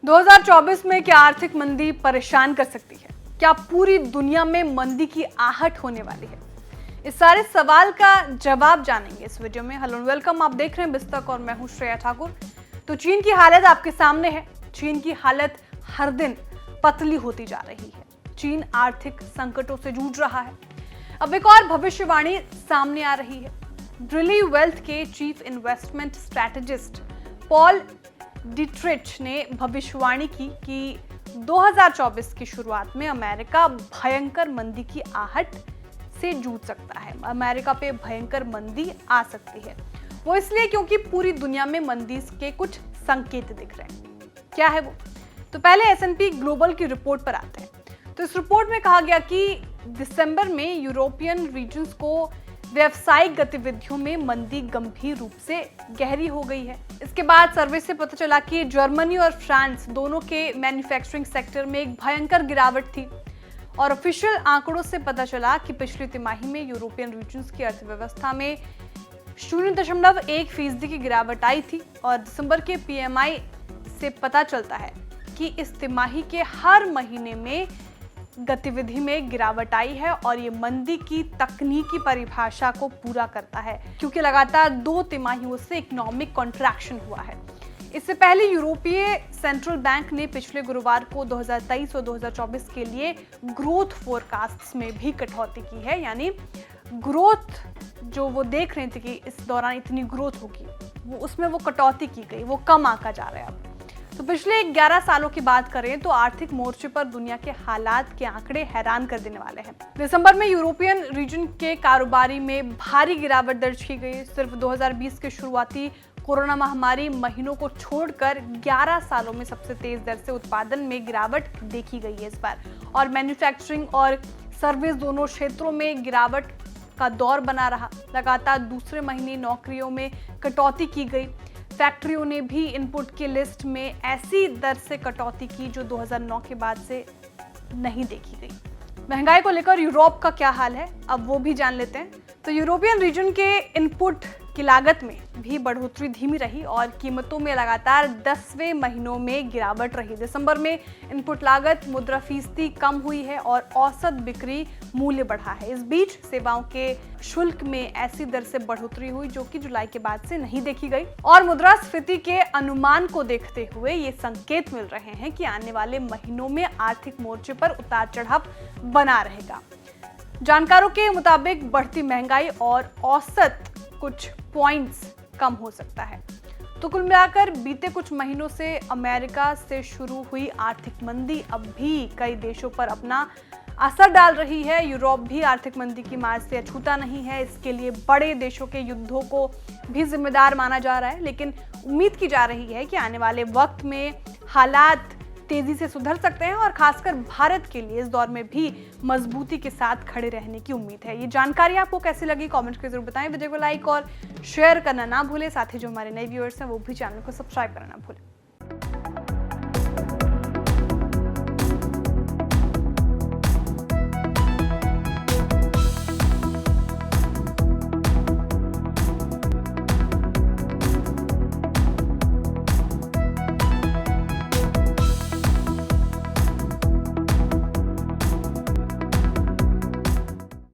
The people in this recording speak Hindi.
2024 में क्या आर्थिक मंदी परेशान कर सकती है? क्या पूरी दुनिया में मंदी की आहट होने वाली है? इस सारे सवाल का जवाब जानेंगे इस वीडियो में। हेलो वेलकम, आप देख रहे हैं बिस्तक और मैं हूं श्रेया ठाकुर। तो चीन की हालत आपके सामने है। चीन की हालत हर दिन पतली होती जा रही है। चीन आर्थिक संकटों से जूझ रहा है। अब एक और भविष्यवाणी सामने आ रही है। ड्रिली वेल्थ के chief investment strategist Paul Dietrich ने भविष्यवाणी की कि 2024 की शुरुआत में अमेरिका भयंकर मंदी की आहट से जूझ सकता है। अमेरिका पे भयंकर मंदी आ सकती है। वो इसलिए क्योंकि पूरी दुनिया में मंदी के कुछ संकेत दिख रहे हैं। क्या है वो? तो पहले S&P ग्लोबल की रिपोर्ट पर आते हैं। तो इस रिपोर्ट में कहा गया कि दिसंबर में यूरोपियन रीजन्स को व्यावसायिक गतिविधियों में मंदी गंभीर रूप से गहरी हो गई है। इसके बाद सर्वे से पता चला कि जर्मनी और फ्रांस दोनों के मैन्युफैक्चरिंग सेक्टर में एक भयंकर गिरावट थी। और ऑफिशियल आंकड़ों से पता चला कि पिछली तिमाही में यूरोपियन रीजन्स की अर्थव्यवस्था में 0.1% की गिरावट आई थी। और दिसंबर के PMI से पता चलता है कि इस तिमाही के हर महीने में गतिविधि में गिरावट आई है और ये मंदी की तकनीकी परिभाषा को पूरा करता है, क्योंकि लगातार 2 तिमाहियों से इकोनॉमिक कॉन्ट्रैक्शन हुआ है। इससे पहले यूरोपीय सेंट्रल बैंक ने पिछले गुरुवार को 2023 और 2024 के लिए ग्रोथ फोरकास्ट्स में भी कटौती की है। यानी ग्रोथ जो वो देख रहे थे कि इस दौरान इतनी ग्रोथ होगी, वो उसमें वो कटौती की गई, वो कम आंका जा रहा है अब। तो पिछले 11 सालों की बात करें तो आर्थिक मोर्चे पर दुनिया के हालात के आंकड़े हैरान कर देने वाले हैं। दिसंबर में यूरोपियन रीजन के कारोबारी में भारी गिरावट दर्ज की गई। सिर्फ 2020 के शुरुआती कोरोना महामारी महीनों को छोड़कर 11 सालों में सबसे तेज दर से उत्पादन में गिरावट देखी गई है इस बार। और मैन्युफैक्चरिंग और सर्विस दोनों क्षेत्रों में गिरावट का दौर बना रहा। लगातार दूसरे महीने नौकरियों में कटौती की गई। फैक्ट्रियों ने भी इनपुट की लिस्ट में ऐसी दर से कटौती की जो 2009 के बाद से नहीं देखी गई। महंगाई को लेकर यूरोप का क्या हाल है, अब वो भी जान लेते हैं। तो यूरोपियन रीजन के इनपुट की लागत में भी बढ़ोतरी धीमी रही और कीमतों में लगातार 10वें महीनों में गिरावट रही। दिसंबर में इनपुट लागत मुद्रास्फीति कम हुई है और औसत बिक्री मूल्य बढ़ा है। इस बीच सेवाओं के शुल्क में ऐसी दर से बढ़ोतरी हुई जो कि जुलाई के बाद से नहीं देखी गई। और मुद्रास्फीति के अनुमान को देखते हुए ये संकेत मिल रहे हैं कि आने वाले महीनों में आर्थिक मोर्चे पर उतार चढ़ाव बना रहेगा। जानकारों के मुताबिक बढ़ती महंगाई और औसत कुछ पॉइंट्स कम हो सकता है। तो कुल मिलाकर बीते कुछ महीनों से अमेरिका से शुरू हुई आर्थिक मंदी अब भी कई देशों पर अपना असर डाल रही है। यूरोप भी आर्थिक मंदी की मार से अछूता नहीं है। इसके लिए बड़े देशों के युद्धों को भी जिम्मेदार माना जा रहा है। लेकिन उम्मीद की जा रही है कि आने वाले वक्त में हालात तेजी से सुधर सकते हैं और खासकर भारत के लिए इस दौर में भी मजबूती के साथ खड़े रहने की उम्मीद है। ये जानकारी आपको कैसी लगी कमेंट करके जरूर बताएं। वीडियो को लाइक और शेयर करना ना भूलें। साथ ही जो हमारे नए व्यूअर्स हैं वो भी चैनल को सब्सक्राइब करना ना भूलें।